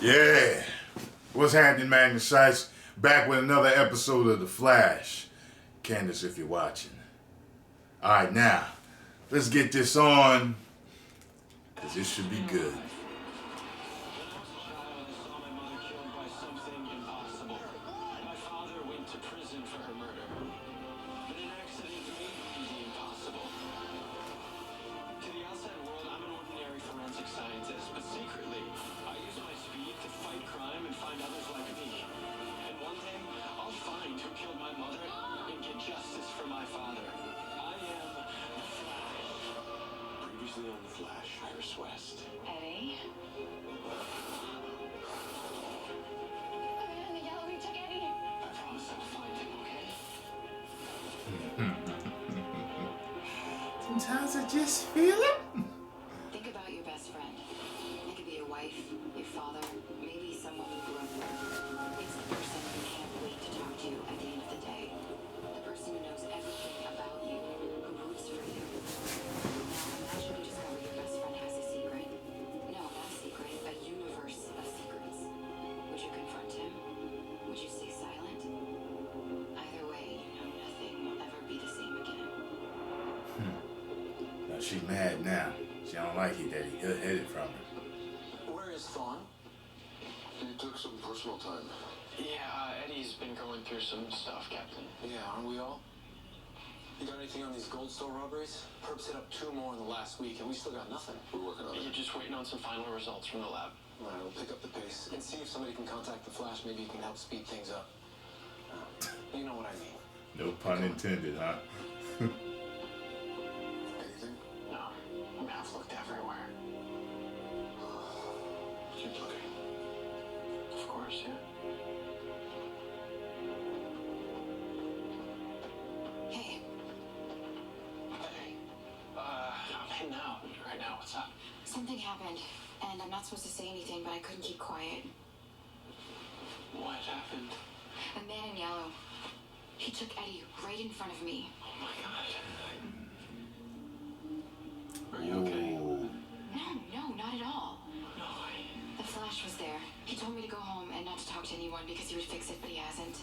Yeah. What's happening, Magnus sites? Back with another episode of The Flash. Candace, if you're watching. Alright, now, let's get this on, because this should be good. On the Flash, Iris West. Eddie? I'm in the yellow. We took Eddie. I promise I'll find him, okay? Sometimes I just feel it. Think about your best friend. It could be your wife, your father, maybe someone you grew up with. It's the person who can't wait to talk to you at the end of the day. The person who knows everything about you, who roots for you. Imagine you discover your best friend has a secret. No, not a secret. A universe of secrets. Would you confront him? Would you stay silent? Either way, you know nothing will ever be the same again. Now she mad now. She don't like it that he hid it from her. Where is Thawne? He took some personal time. Yeah, Eddie's been going through some stuff, Captain. Yeah, aren't we all? You got anything on these gold store robberies? Perps hit up 2 more in the last week, and we still got nothing. We're working on it. You're just waiting on some final results from the lab. All right, we'll pick up the pace and see if somebody can contact the Flash. Maybe you can help speed things up. You know what I mean. No pun intended, huh? Anything? No. I mean, I've looked everywhere. Keep looking. Of course, yeah. Hey, Hey. I'm heading out right now. What's up? something happened, and I'm not supposed to say anything, but I couldn't keep quiet. What happened? A man in yellow. He took Eddie right in front of me. Oh my god. Are you okay? Ooh. No, not at all. No, The Flash was there. He told me to go home and not to talk to anyone because he would fix it, but he hasn't.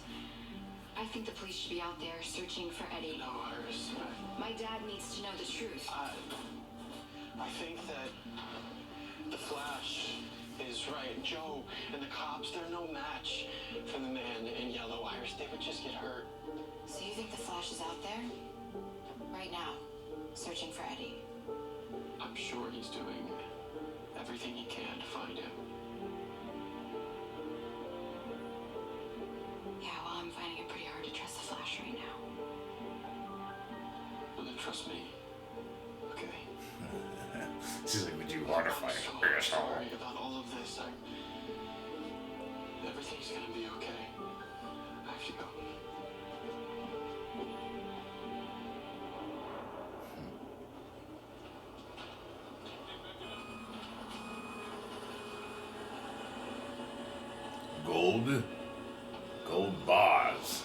I think the police should be out there searching for Eddie. No, Iris. My dad needs to know the truth. I think that the Flash is right. Joe and the cops, they're no match for the man in yellow. Iris, they would just get hurt. So you think the Flash is out there? Right now, searching for Eddie. I'm sure he's doing everything he can to find him. Yeah, well, I'm finding it pretty hard to trust the Flash right now. Well, then trust me. Okay? She's like, would you want to fight I'm a so asshole? sorry about all of this. Everything's gonna be okay. I have to go. Gold bars.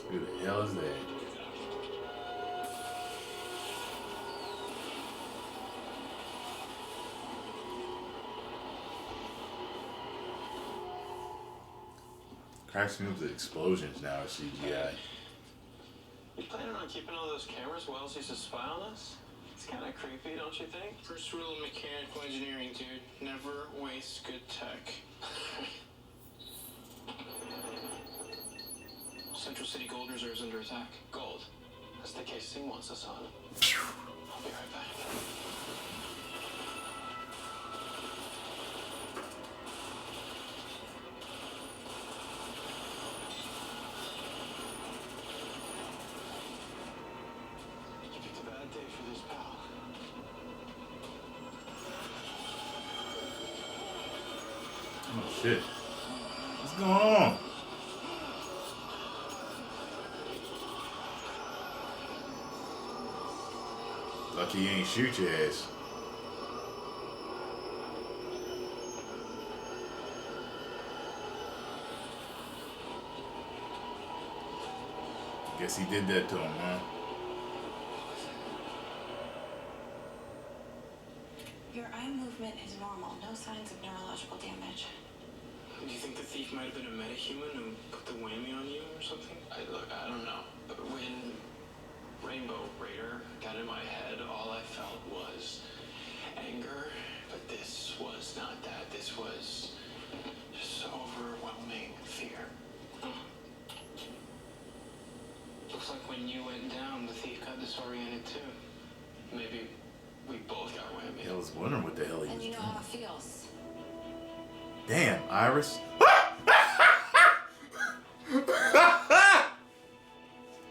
Who the hell is that? Cracks me up the explosions now at CGI. You planning on keeping all those cameras while else he's a spy on us? It's kind of creepy, don't you think? First rule of mechanical engineering, dude. Never waste good tech. Central City Gold Reserve's under attack. Gold. That's the case Singh wants us on. I'll be right back. You picked a bad day for this, pal. Oh shit. What's going on? Lucky he ain't shoot your ass. Guess he did that to him, huh? Your eye movement is normal. No signs of neurological damage. Do you think the thief might have been a metahuman and put the whammy on you or something? I don't know. But when Rainbow Raider got in my head, all I felt was anger. But this was not that. This was just overwhelming fear. Looks like when you went down, the thief got disoriented too. Maybe we both got whammy. I was wondering what the hell he And was you know doing. how it feels. Damn, Iris.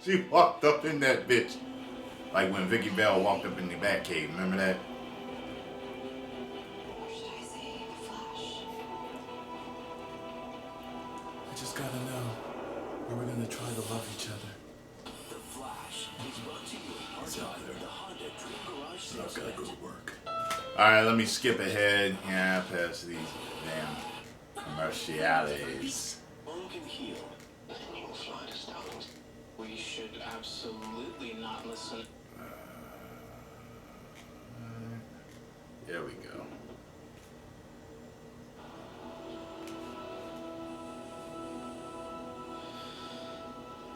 She walked up in that bitch. Like when Vicky Bell walked up in the Batcave. Remember that? Or should I say, Flash? I just gotta know. Are we gonna try to love each other? The Flash is brought to you in It's out part there. by the Honda Dream Garage So I Sales gotta go Event. to work. Alright, let me skip ahead. Yeah, past these damn commerciales. One can heal. And you'll fly to Stones. We should absolutely not listen. There we go.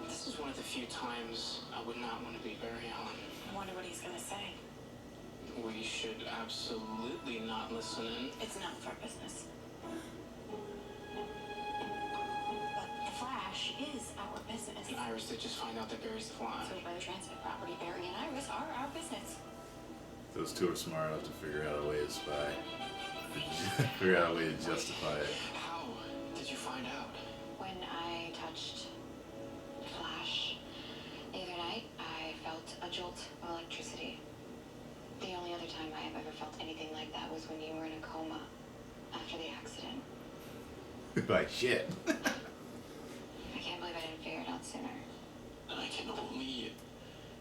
This is one of the few times I would not want to be Barry Allen. I wonder what he's gonna say. We should absolutely not listen in. It's none of our business. But the Flash is our business. And Iris did just find out that Barry's the Flash. So by the transmit property, Barry and Iris are our business. Those two are smart enough to figure out a way to spy. Figure out a way to justify it. How did you find out? When I touched Flash the other night, I felt a jolt of electricity. The only other time I have ever felt anything like that was when you were in a coma after the accident. Like shit. I can't believe I didn't figure it out sooner. I can only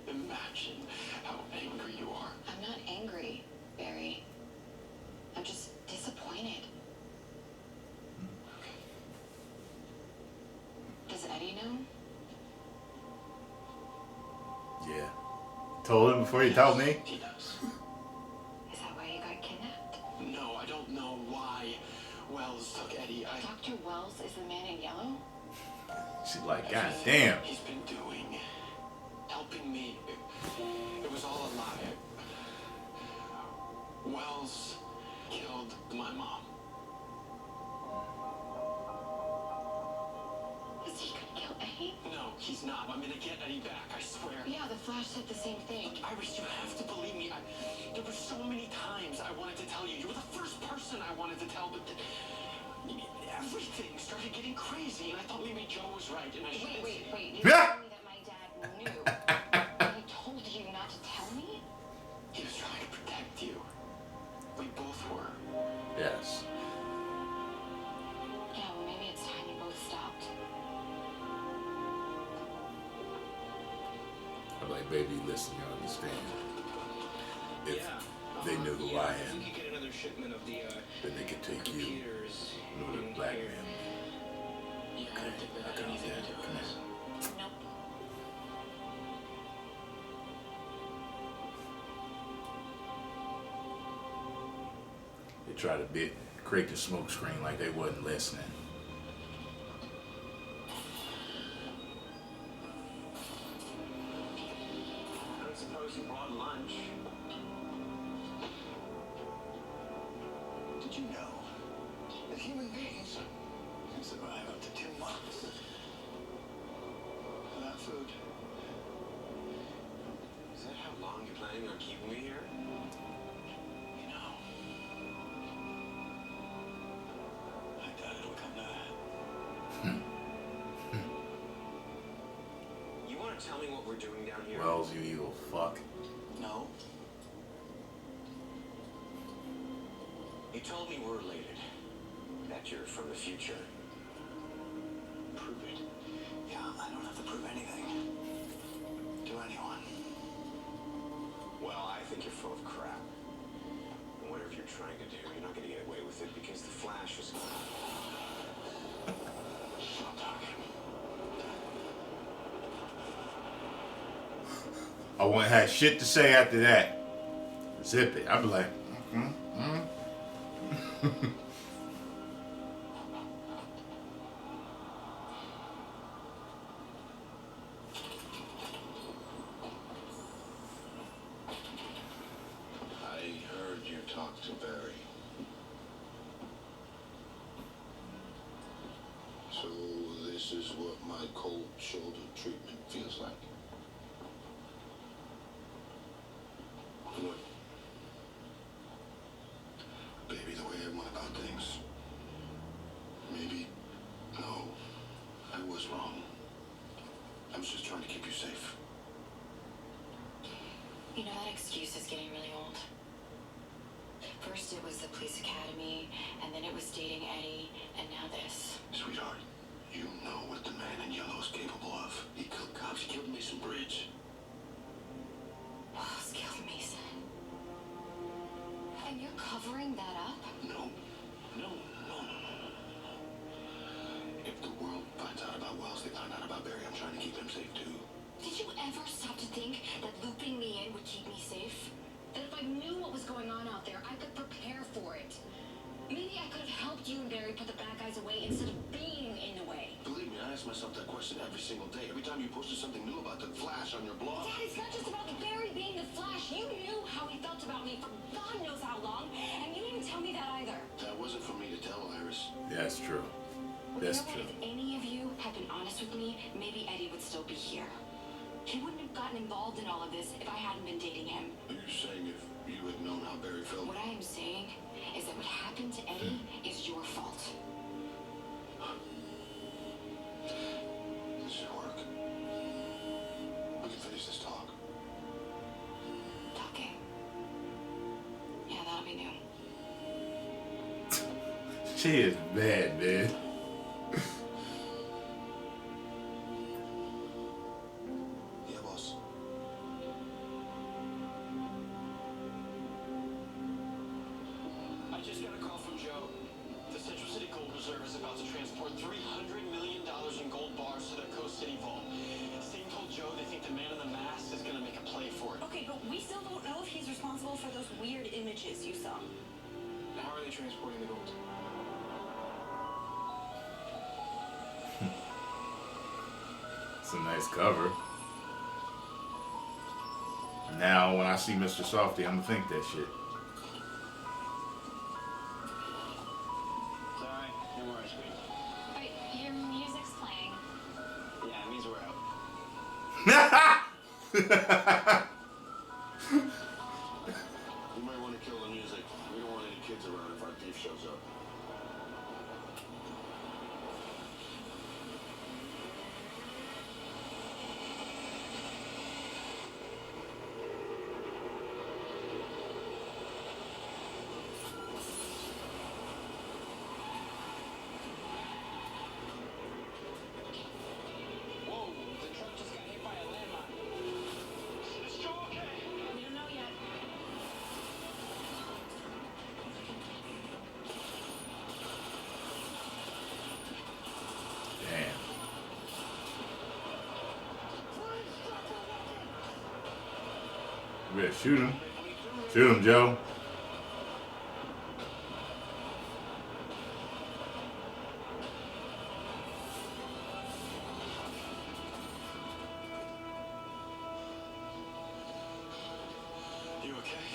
imagine how angry you are. I'm not angry, Barry. I'm just disappointed. Does Eddie know? Yeah. Told him before you told me? He does. Is that why you got kidnapped? No, I don't know why Wells took Eddie. Dr. Wells is the man in yellow? She's like, God Everything damn. He's been doing, helping me. It was all a lie. Wells killed my mom. Is he gonna kill Eddie? No, he's not. I'm gonna get Eddie back, I swear. Yeah, the Flash said the same thing. Iris, you have to believe me. There were so many times I wanted to tell you. You were the first person I wanted to tell, but everything started getting crazy, and I thought maybe Joe was right, and I should. Wait. You tell me that my dad knew. And he told you not to tell me? He was trying to protect you. We both were. Yes. Yeah, well, maybe it's time you both stopped. I'm like, baby, listen, you understand. If they knew who I If am, we could get another shipment of the then they could take you computers in order to in blackmail here. me. Yeah, I don't think that had anything to do with this. Nope. They try to create the smoke screen like they wasn't listening. I don't suppose you brought lunch. Did you know that human beings can survive up to 2 months without food? Is that how long you're planning on keeping me here? You know, I doubt it'll come to that. You want to tell me what we're doing down here? Wells, you evil fuck. No. You told me we're related. That you're from the future. Prove it. Yeah, I don't have to prove anything to anyone. Well, I think you're full of crap. And whatever you're trying to do, you're not going to get away with it because the Flash is... Stop talking. I wouldn't have shit to say after that. Zip it. I'd be like, I heard you talk to Barry. So this is what my cold shoulder treatment feels like. What? Baby, the way I went about things. Maybe. No. I was wrong. I was just trying to keep you safe. You know, that excuse is getting really old. First it was the police academy, and then it was dating Eddie, and now this. Sweetheart, you know what the man in yellow is capable of. He killed cops, he killed Mason Bridge. Boss killed Mason. And you're covering that up? No. If the world finds out about Wells, they find out about Barry. I'm trying to keep him safe too. Did you ever stop to think that looping me in would keep me safe? That if I knew what was going on out there, I could prepare for it. Maybe I could have helped you and Barry put the bad guys away instead of being in the way. Believe me, I ask myself that question every single day. Every time you posted something new about the Flash on your blog. Dad, it's not just about Barry being the Flash. You knew how he felt about me for God knows how long, and you didn't tell me that either. That wasn't for me to tell, Iris. that's true. Well, That's you know true. what? If any of you had been honest with me, maybe Eddie would still be here. He wouldn't have gotten involved in all of this if I hadn't been dating him. Are you saying if you had known how Barry felt? What I am saying is that what happened to Eddie is your fault. This should work. We can finish this talk. Talking. Yeah, that'll be new. She is bad, man. Yeah, boss. I just got a call from Joe. The Central City Gold Reserve is about to transport $300 million in gold bars to their Coast City vault. Sting told Joe they think the man in the mask is going to make a play for it. Okay, but we still don't know if he's responsible for those weird images you saw. How are they transporting the gold? It's a nice cover. Now, when I see Mr. Softy, I'm gonna think that shit. Sorry, no more ice cream. Wait, your music's playing. Yeah, it means we're out. You might want to kill the music. We don't want any kids around if our thief shows up. Whoa, the truck just got hit by a landmine. Is Joe okay? We don't know yet. Damn. You better shoot him. Shoot him, Joe. You okay?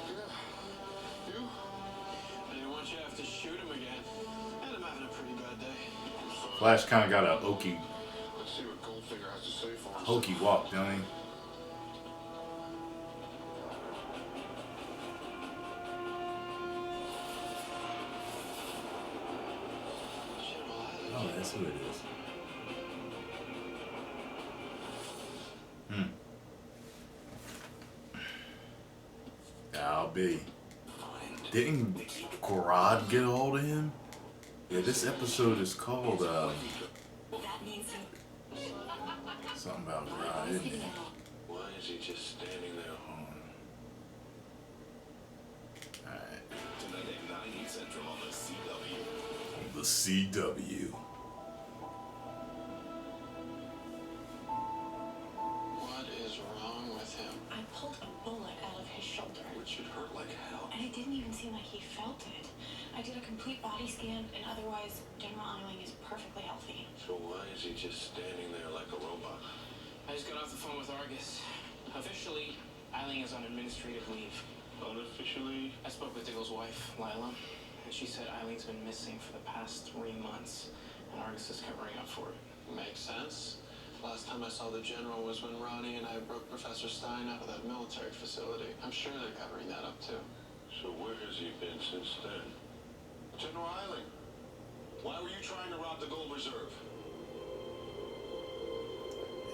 Yeah. You? I didn't want you to have to shoot him again. And I'm having a pretty bad day. Flash kind of got a hokey, Let's see what Goldfinger has to say for us. hokey walk, don't he? Shit, well, Oh, that's who it is. I'll be. Didn't Grodd get a hold of him? Yeah, this episode is called That means something about Grodd, isn't it? Why is he just standing there? Alright. Tonight at 9 Central on the CW. The CW. What is wrong with him? it should hurt like hell. And it didn't even seem like he felt it. I did a complete body scan, and otherwise, General Eiling is perfectly healthy. So why is he just standing there like a robot? I just got off the phone with Argus. Officially, Eiling is on administrative leave. Unofficially? I spoke with Diggle's wife, Lila, and she said Eiling's been missing for the past 3 months, and Argus is covering up for it. Makes sense. Last time I saw the general was when Ronnie and I broke Professor Stein out of that military facility. I'm sure they're covering that up too. So where has he been since then? General Eiling, why were you trying to rob the gold reserve?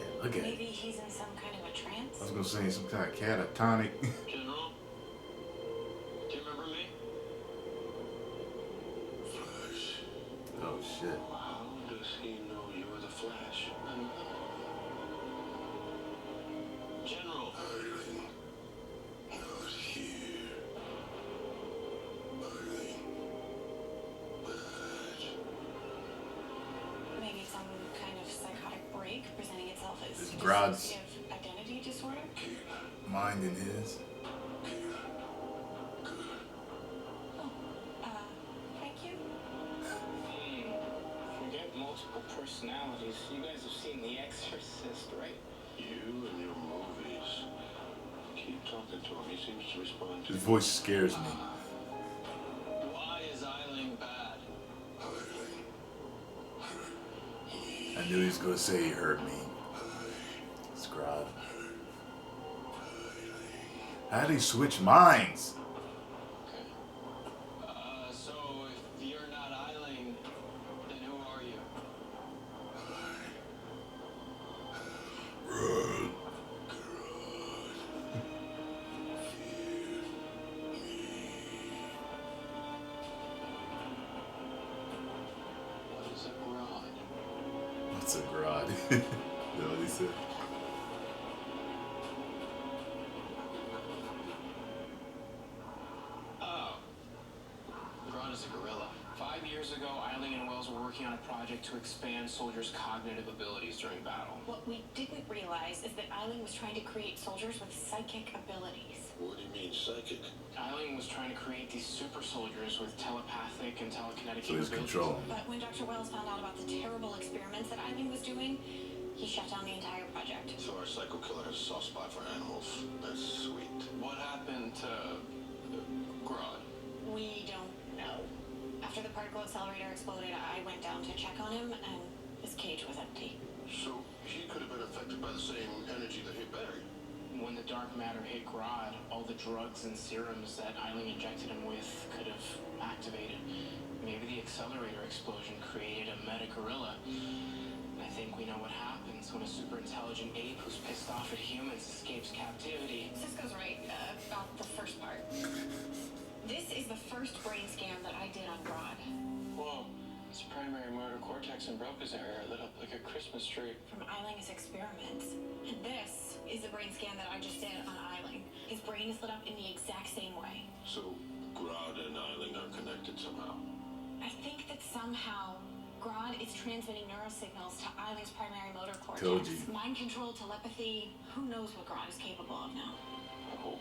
Yeah, look at Maybe it. he's in some kind of a trance. I was gonna say some kind of catatonic. General? Do you remember me? Flash. Oh shit. How does he know you're the Flash? General. Eiling, not here. Eiling, bad. Maybe some kind of psychotic break presenting itself as This Grodd's dissociative identity disorder. mind in his. Oh, thank you. Forget multiple personalities. You guys have seen The Exorcist, right? You and your movies. Keep talking to him. He seems to respond to His voice scares me. Why is Eiling bad? Eiling. I knew he was gonna say he hurt me. It's Grodd. How did he switch minds? Okay. So if you're not Eiling, then who are you? What is a Grodd? What's a Grodd? You know what he said? Oh. Grodd is a gorilla. 5 years ago, Eiling and Wells were working on a project to expand soldiers' cognitive abilities during battle. What we didn't realize is that Eiling was trying to create soldiers with psychic abilities. What do you mean, psychic? Eiling was trying to create these super soldiers with telepathic and telekinetic So he's capabilities. controlling. But when Dr. Wells found out about the terrible experiments that Eiling was doing, he shut down the entire project. So our psycho killer has a soft spot for animals. That's sweet. What happened to Grodd? We don't know. After the particle accelerator exploded, I went down to check on him, and his cage was empty. So he could have been affected by the same energy that hit Barry. When the dark matter hit Grodd, all the drugs and serums that Eiling injected him with could have activated. Maybe the accelerator explosion created a meta-gorilla. I think we know what happens when a super intelligent ape who's pissed off at humans escapes captivity. Cisco's right about the first part. This is the first brain scan that I did on Grodd. Whoa. His primary motor cortex and Broca's area lit up like a Christmas tree. From Eiling's experiments. And this is the brain scan that I just did on Eiling. His brain is lit up in the exact same way. So Grodd and Eiling are connected somehow. I think that somehow Grodd is transmitting neurosignals to Eiling's primary motor cortex. Told you. Mind control, telepathy. Who knows what Grodd is capable of now?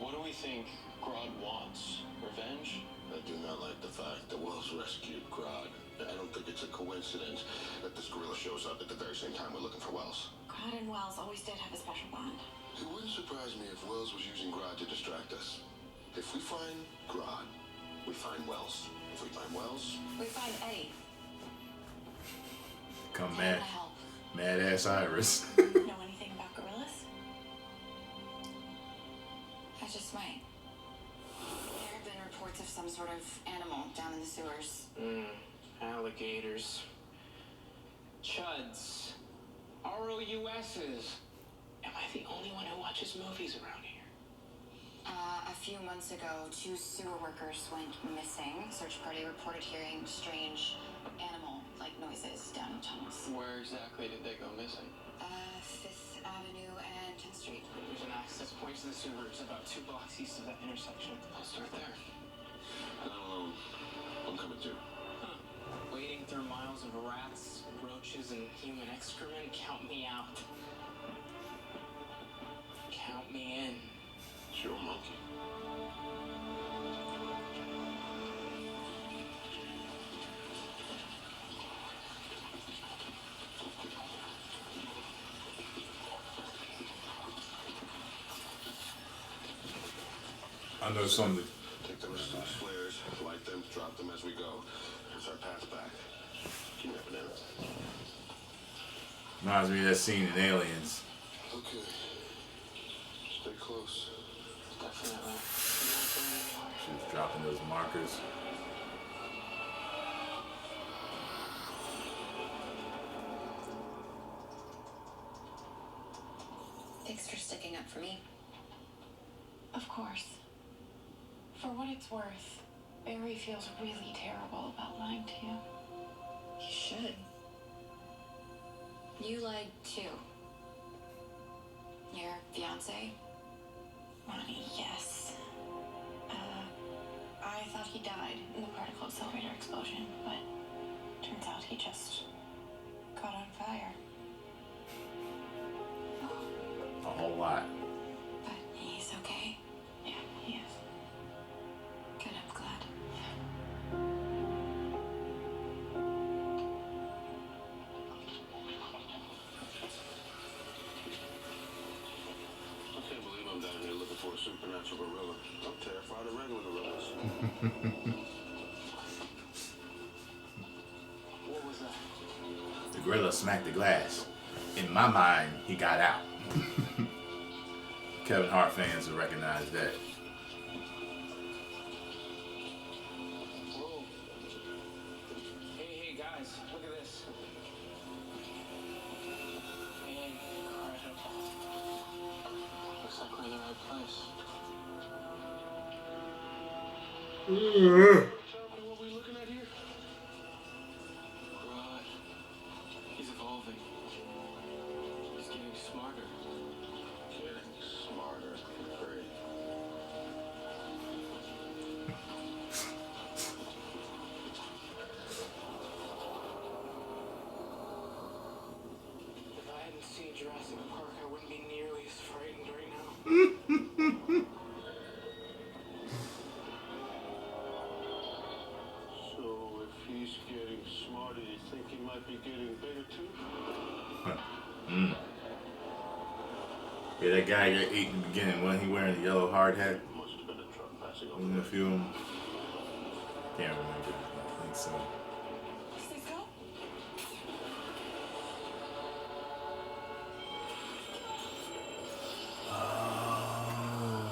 What do we think Grodd wants? Revenge? I do not like the fact that Wells rescued Grodd. I don't think it's a coincidence that this gorilla shows up at the very same time we're looking for Wells. Grodd and Wells always did have a special bond. It wouldn't surprise me if Wells was using Grodd to distract us. If we find Grodd, we find Wells. If we find Wells, We find Eddie. Come Tell him mad, to help. mad ass Iris. Know anything about gorillas? I just might. There have been reports of some sort of animal down in the sewers. Alligators. Chuds. ROUSs. Am I the only one who watches movies around here? A few months ago, 2 sewer workers went missing. Search party reported hearing strange animal-like noises down in tunnels. Where exactly did they go missing? 5th Avenue and 10th Street. There's an access point to the sewers about 2 blocks east of that intersection. I'll start there. I'm coming too. Wading through miles of rats, roaches, and human excrement, count me out. Count me in. Sure, monkey. I know something. Take the rest of the flares, light them, drop them as we go. It's our path back. You never know. Reminds me of that scene in Aliens. Okay. Stay close. Definitely. She was dropping those markers. Thanks for sticking up for me. Of course. For what it's worth, Barry feels really terrible about lying to you. You should. You lied too. Your fiance? Ronnie, yes. I thought he died in the particle accelerator explosion, but turns out he just caught on fire. A whole lot. But he's okay. Yeah, he is. Good, I'm glad. I can't believe I'm down here looking for a supernatural gorilla. I'm terrified of regular gorillas. What was that? The gorilla smacked the glass. In my mind, he got out. Kevin Hart fans will recognize that. Whoa. Hey, guys, look at this. Incredible. Looks like we're in the right place. Tell me what we looking at here? Grodd. He's evolving. He's getting smarter. Getting smarter. Great. If I hadn't seen Jurassic Park, I wouldn't be nearly as frightened right now. So if he's getting smarter, you think he might be getting bigger too? Yeah, that guy got ate in the beginning. Wasn't he wearing a yellow hard hat? Must have been a truck passing over. In the film? Can't remember. I think so. Let's go. Oh,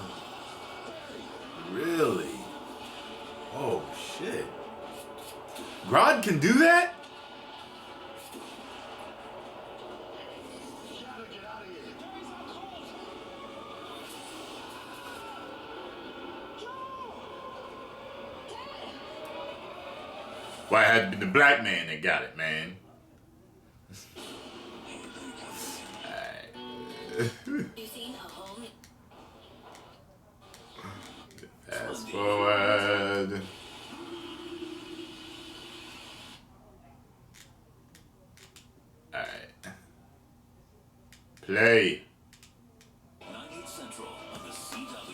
really? Oh, shit. Grodd can do that? Why, it had to be the black man that got it, man. Alright. You seen a home? Fast forward. Alright. Play. 98 Central on the CW.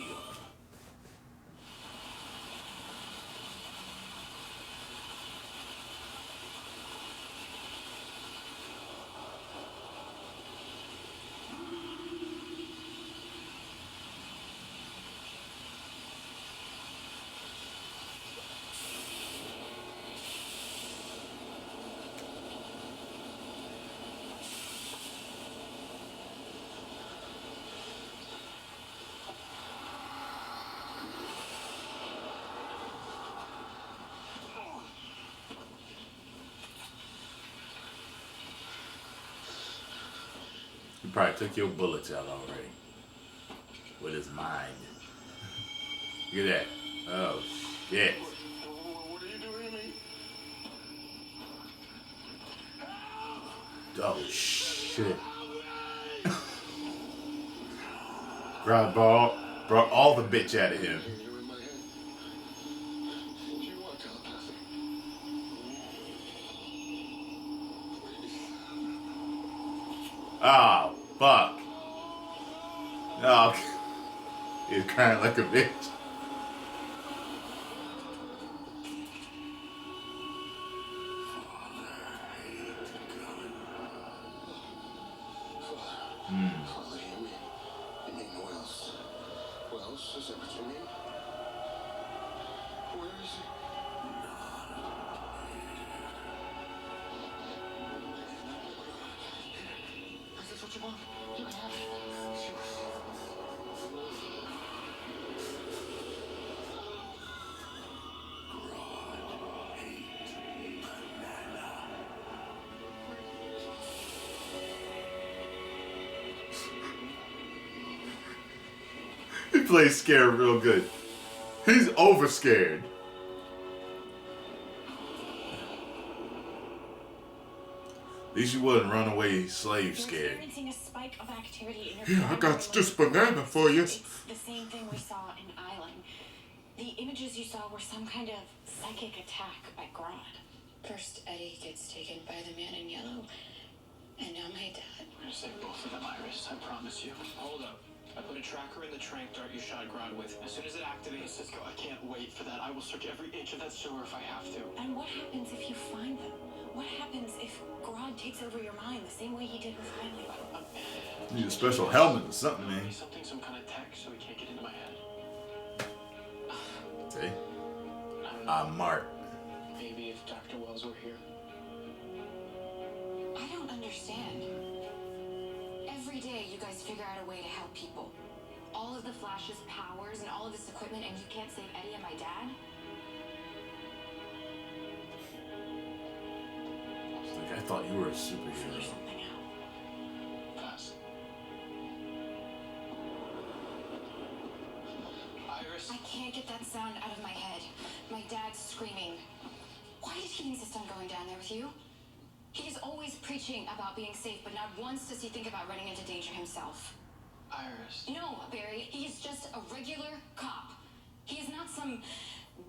He probably took your bullets out already. With his mind. Look at that. Oh, shit. What are you doing to me? Oh, shit. Grodd brought all the bitch out of him. You're in my head. Do you want telepathy? Oh, fuck. Oh. He's crying like a bitch. Father, you mean who else? Who else? Is that what you mean? Where is he? Is this what you want? You can have it. He plays scared real good. He's over scared. At least you wasn't runaway slave scared. Experiencing a spike of activity in your Yeah, I got this banana for you. It's the same thing we saw in Eiling. The images you saw were some kind of psychic attack by Grodd. First, Eddie gets taken by the man in yellow, and now my dad. I'm gonna save both of them, Iris. I promise you. Hold up. I put a tracker in the trank dart you shot Grodd with. As soon as it activates, Cisco, I can't wait for that. I will search every inch of that sewer if I have to. And what happens if you find them? What happens if Grodd takes over your mind the same way he did with Eiling? You need a special helmet or something, man. Something, some kind of tech, so he can't get into my head. See? I'm Mark. maybe if Dr. Wells were here. I don't understand. Every day you guys figure out a way to help people. All of the Flash's powers and all of this equipment, and you can't save Eddie and my dad? Like, I thought you were a Figure superhero. something out. Fast. Iris. I can't get that sound out of my head. My dad's screaming. Why did he insist on going down there with you? He's always preaching about being safe, but not once does he think about running into danger himself. Iris. No, Barry, he's just a regular cop. He is not some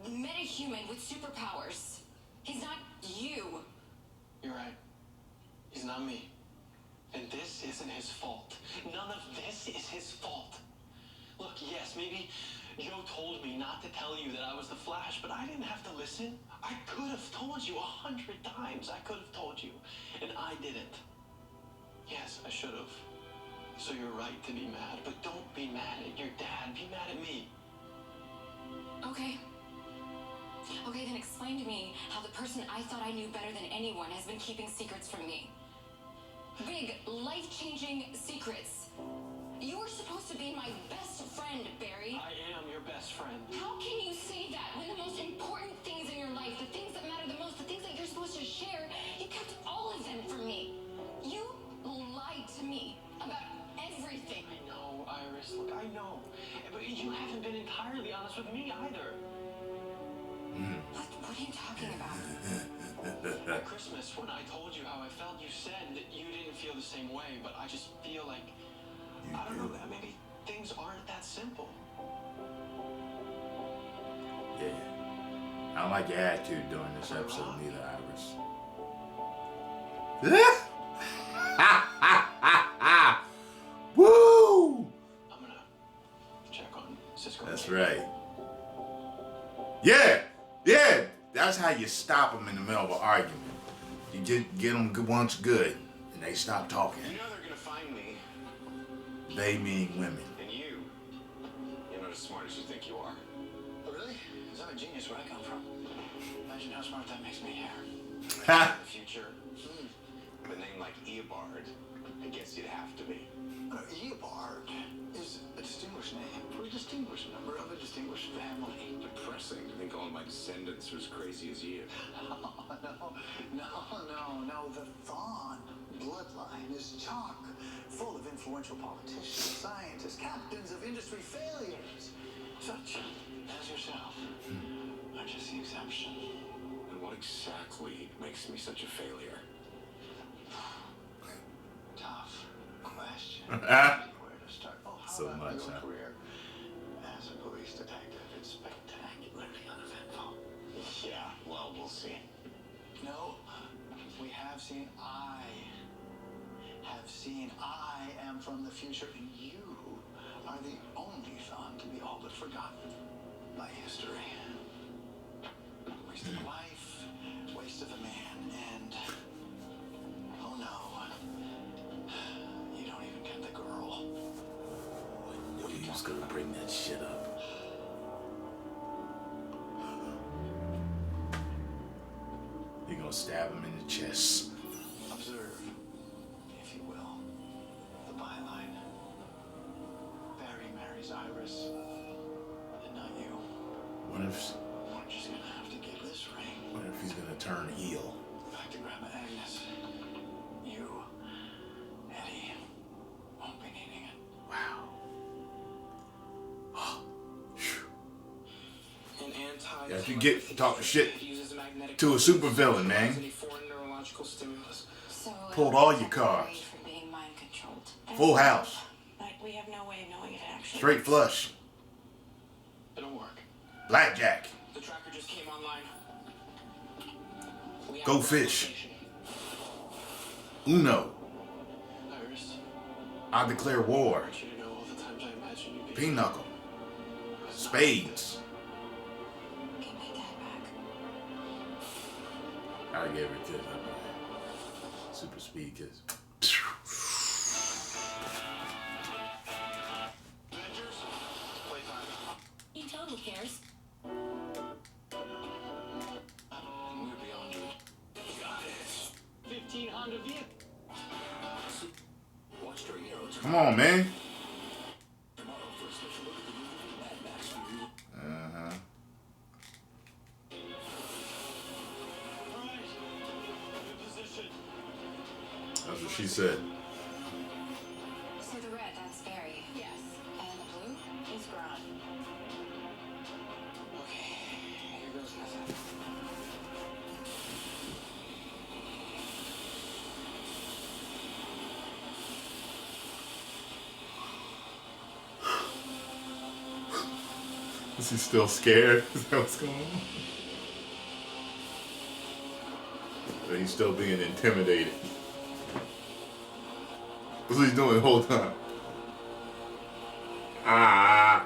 metahuman with superpowers. He's not you. You're right. He's not me. And this isn't his fault. None of this is his fault. Look, yes, maybe Joe told me not to tell you that I was the Flash, but I didn't have to listen. I could have told you 100 times. I could have told you, and I didn't. Yes, I should have. So you're right to be mad, but don't be mad at your dad. Be mad at me. Okay. Okay, then explain to me how the person I thought I knew better than anyone has been keeping secrets from me. Big, life-changing secrets. You were supposed to be my best friend, Barry. I am your best friend. How can you say that when the most important things in your life, the things that matter the most, the things that you're supposed to share, you kept all of them from me? You lied to me about everything. I know, Iris. Look, I know. But you haven't been entirely honest with me either. What are you talking about? At Christmas, when I told you how I felt, you said that you didn't feel the same way, but I just feel like, I don't know, that maybe things aren't that simple. Yeah. I don't like your attitude during this episode neither, Iris. Woo! I'm gonna check on Cisco. That's right. Yeah! Yeah! That's how you stop them in the middle of an argument. You get them once good, and they stop talking. You know they're gonna find me. They mean women. And you're not as smart as you think you are. Oh, really? Because I'm a genius where I come from. Imagine how smart that makes me here. Ha! In the future, with a name like Eobard, I guess you'd have to be. Eobard is a distinguished name for a distinguished member of a distinguished family. Depressing to think all my descendants are as crazy as you. No. The Thawne bloodline is chock full of influential politicians, scientists, captains of industry failures. Such as yourself are just the exception. And what exactly makes me such a failure? Tough question. Ah. Where to start? Oh, how So about much, your huh? career as a police detective? It's spectacularly uneventful. Yeah, well, we'll see. No, we have seen. I am from the future, and you are the only Thawne to be was gonna bring that shit up. You're gonna stab him in the chest. Observe, if you will, the byline. Barry marries Iris, and not you. What if We're just gonna have to give this ring What if he's gonna turn heel? back to Grandma Agnes. You, Eddie, won't be needing it. Wow. An anti- Yeah, if you get talking shit uses a magnetic to a supervillain, man. any foreign neurological stimulus. So Pulled all your cards. For being mind controlled. Full house. But we have no way of knowing if it actually Straight works. flush. It'll work. Blackjack. The tracker just came online. We have Go the fish. location. Uno. Iris, I declare war. I want you to know all the times I imagine you being Pinochle. Spades. Get my dad back. I gave her to super speed because Avengers, playtime. You tell who cares. We're beyond it. Got it. 15 Honda vehicles. Watch your hero come on, man. tomorrow for a special look at the movie Mad Max Fury Road. Uh-huh. Right. Good position. That's what she said. So the red, that's Barry. Yes. And the blue? It's Grodd. Okay, here goes nothing. Is he still scared? Is that what's going on? Or he's still being intimidated. What's he doing the whole time? Ah.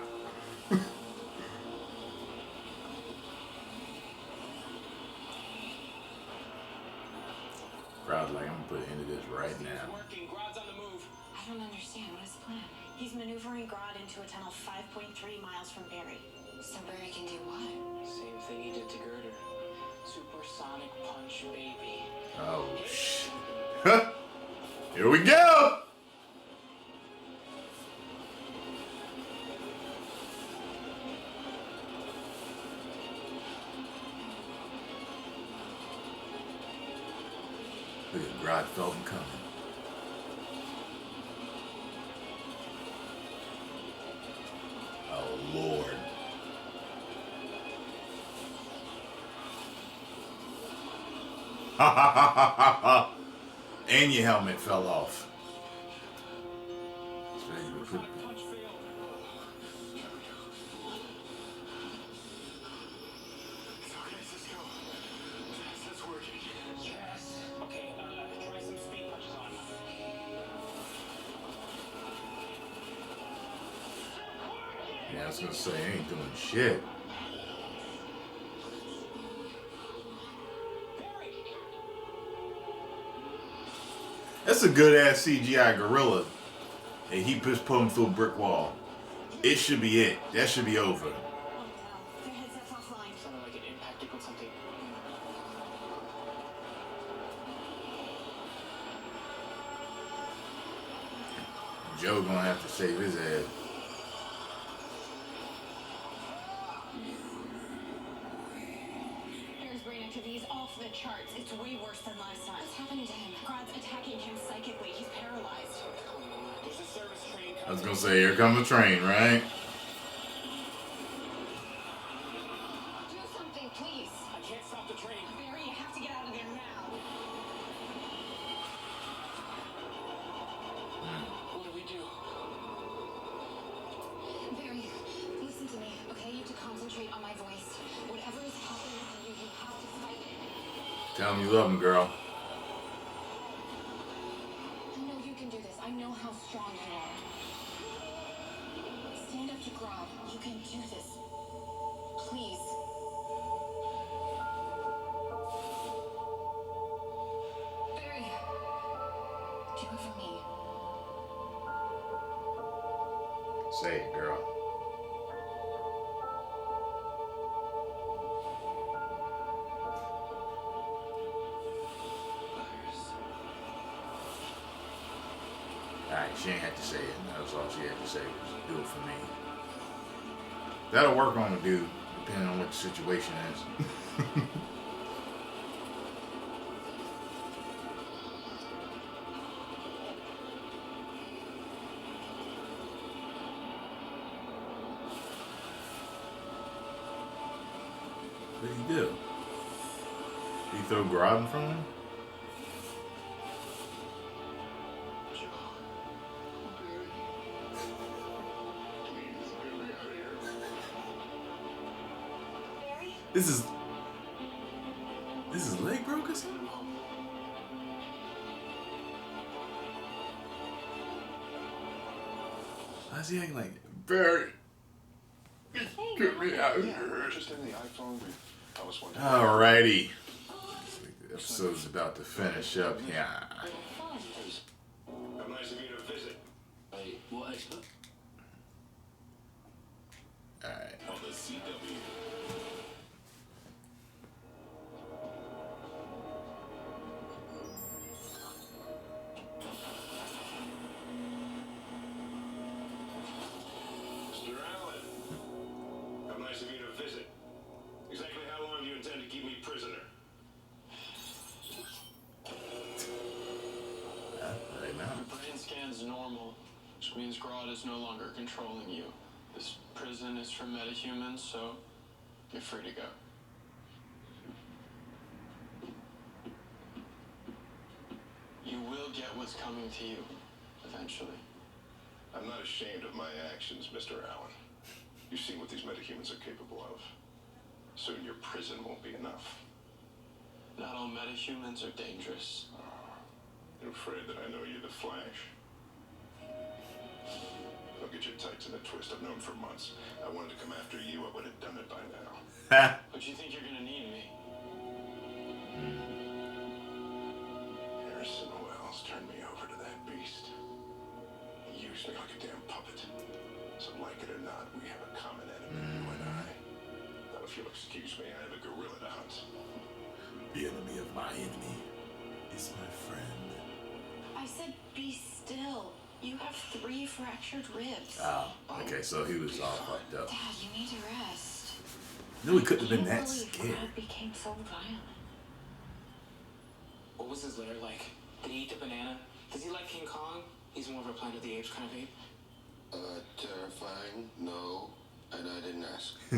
Crowd like, I'm gonna put an end to this right It's now. working. Grodd's on the move. I don't understand. What is the plan? He's maneuvering Grodd into a tunnel 5.3 miles from Barry. So Barry can do what? Same thing he did to Girder. Supersonic punch, baby. Oh shit. Here we go! Look at Grodd felt him coming. Oh Lord. Ha ha ha ha ha ha! And your helmet fell off. Supersonic punch failed. It's okay, Cisco. That's working. Yes. Okay, try some speed punches on him. Yeah, I was gonna say, I ain't doing shit. That's a good ass CGI gorilla. And he just put him through a brick wall. It should be it. That should be over. Oh no, their headset's offline. Sounded like it impacted with something. Joe gonna have to save his ass. Barry's brain activity is off the charts. It's way worse than last time. What's happening to him? Grodd's attacking him psychically. He's paralyzed. There's a service train I was coming. gonna say, here comes the train, right? Do something, please. I can't stop the train. Barry, you have to get out of there now. What do we do? Barry, listen to me, okay? You have to concentrate on my voice. Whatever is happening to you, you have to fight it. Tell him you love him, girl. I know you can do this. I know how strong you are. Stand up to Grodd. You can do this. Please. Barry, do it for me. Say it, girl. Alright, she ain't had to say it. That was all she had to say was do it for me. That'll work on the dude, depending on what the situation is. What did he do? Did he throw Grodd in front of him? This is leg broke or something? Why's he acting like Barry? Get me out of here. Just in the iPhone. I was wondering. Alrighty. The episode's about to finish up. Yeah. How nice of you to visit. Hey, what expert? Alright. On the CW. Mr. Allen. How nice of you to visit. Exactly how long do you intend to keep me prisoner? Right now. Your brain scan's normal, which means Grodd is no longer controlling you. This prison is for metahumans, so you're free to go. You will get what's coming to you, eventually. I'm not ashamed of my actions, Mr. Allen. You've seen what these metahumans are capable of. Soon your prison won't be enough. Not all metahumans are dangerous. You're afraid that I know you're the Flash. Don't get your tights in a twist. I've known for months. I wanted to come after you. I would have done it by now. But you think you're gonna need me? Harrison Wells turned me over to that beast. He used me like a damn puppet. So like it or not, we have a common enemy, you and I. Now if you'll excuse me, I have a gorilla to hunt. The enemy of my enemy is my friend. I said be still. You have 3 fractured ribs. Oh, okay, so he was all fucked up. Dad, you need to rest. No, he couldn't have been Can't that believe scared. Grodd became so violent. What was his lair like? Did he eat the banana? Does he like King Kong? He's more of a Planet of the Apes kind of ape. Terrifying? No. And I didn't ask. Do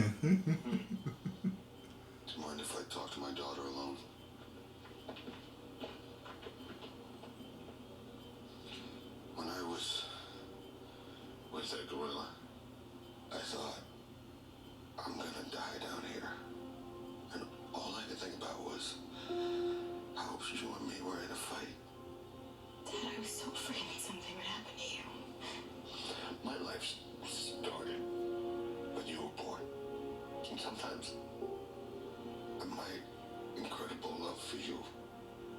you mind if I talk to my daughter alone? When I was with that gorilla, I thought, I'm gonna die down here. And all I could think about was, I hope you and me were in a fight. Dad, I was so afraid that something would happen to you. My life started when you were born. And sometimes my incredible love for you,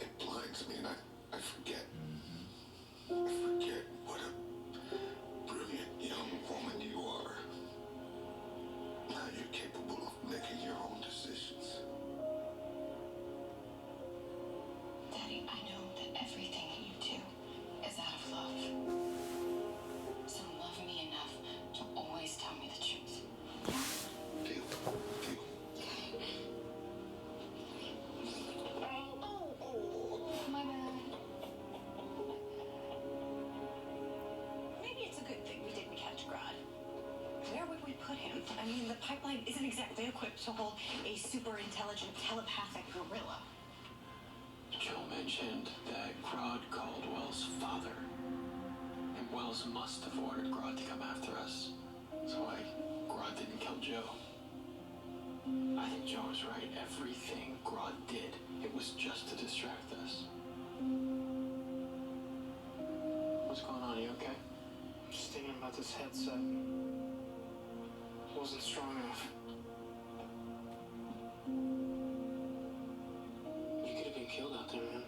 it blinds me and I forget. I forget what a brilliant young woman you are. Now you're capable of making your own decisions. Daddy, I know that everything you do is out of love. So love me enough to always tell me the truth. Deal. My bad. Maybe it's a good thing we didn't catch Grodd. Where would we put him? I mean, the pipeline isn't exactly equipped to hold a super intelligent telepathic gorilla. Joe mentioned that Grodd called Wells father. And Wells must have ordered Grodd to come after us. So why Grodd didn't kill Joe. I think Joe was right. Everything Grodd did, it was just to distract us. What's going on? You okay? I'm just thinking about this headset. It wasn't strong enough. You could have been killed out there, man.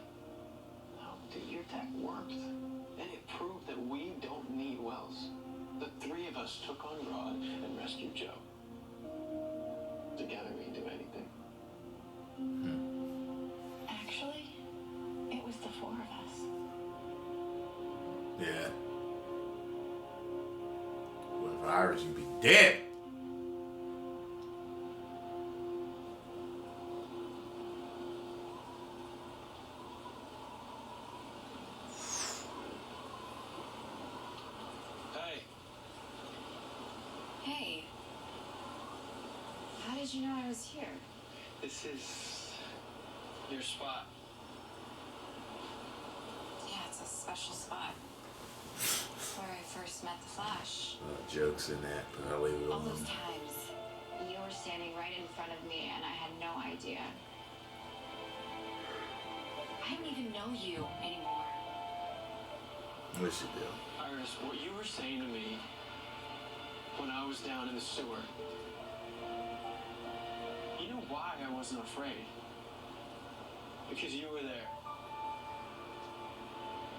No, dude, your tech worked. And it proved that we don't need Wells. The 3 of us took on Grodd and rescued Joe. Together we can do anything. Actually, it was the four of us. Yeah. With a virus, you'd be dead. Hey, Hey. How did you know I was here? this is your spot. Yeah, it's a special spot. It's where I first met the Flash. Jokes in that, but I'll leave it All those alone. times, you were standing right in front of me and I had no idea. I don't even know you anymore. What's you do? Iris, what you were saying to me when I was down in the sewer. You know why I wasn't afraid? Because you were there.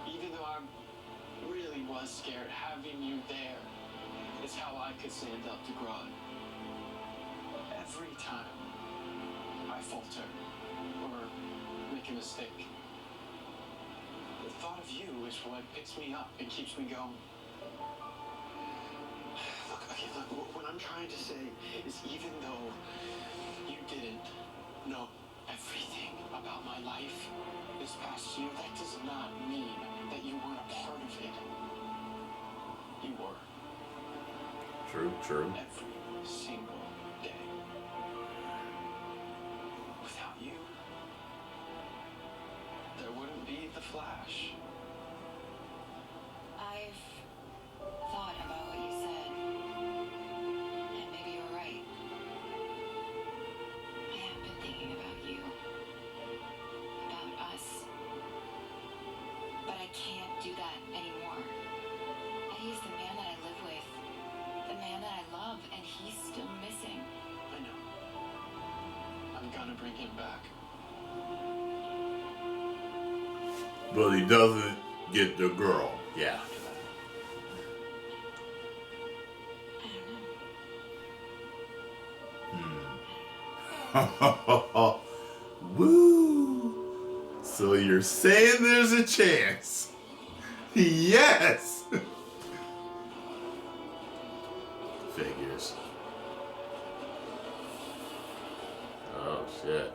Even though I really was scared, having you there is how I could stand up to Grodd. Every time I falter or make a mistake, the thought of you is what picks me up and keeps me going. Look, what I'm trying to say is even though you didn't know everything about my life this past year, that does not mean that you weren't a part of it. You were. True. Every single day. Without you, there wouldn't be the Flash. I've thought about what you said. And maybe you're right. I have been thinking about you. About us. But I can't do that anymore. Eddie's the man that I live with. The man that I love, and he's still missing. I know. I'm gonna bring him back. But he doesn't get the girl. Yeah. I don't know. Woo! So you're saying there's a chance? Yes! Figures. Oh shit.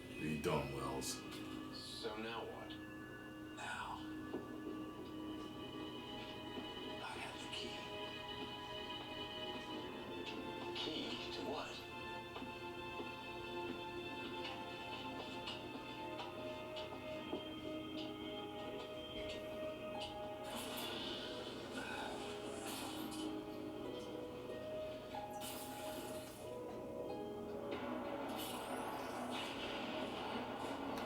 What are you doing, Wells? So now what? Now, I have the key. Key to what?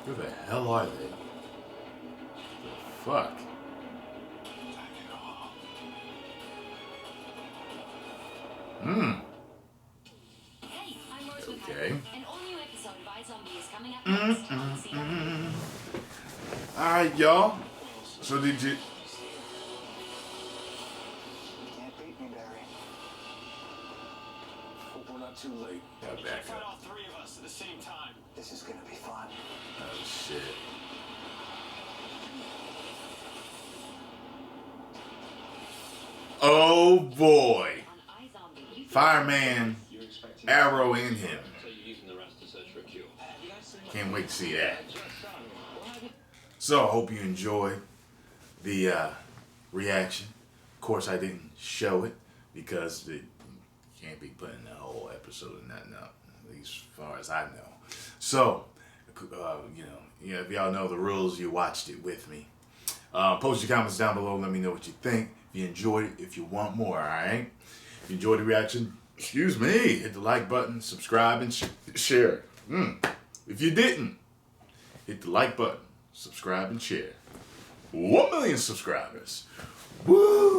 Who the hell are they? The fuck? Hey, I'm Rose with Okay. An all-new episode of iZombie is coming up next. See you. Alright, y'all. So did you... You can't beat me, Barry. Hope we're not too late. Yeah, You back can't fight up. all three of us at the same time. This is gonna be fun. Oh shit. Oh boy. On iZombie, you Fireman You're expecting arrow in him. So you're using the rest to search for a cure. Can't wait to see that. So I hope you enjoyed the reaction. Of course, I didn't show it because it can't be putting the whole episode of nothing up, at least as far as I know. So, if y'all know the rules, you watched it with me. Post your comments down below. Let me know what you think. If you enjoyed it, if you want more, all right? If you enjoyed the reaction, excuse me, hit the like button, subscribe, and share. If you didn't, hit the like button, subscribe, and share. 1 million subscribers. Woo!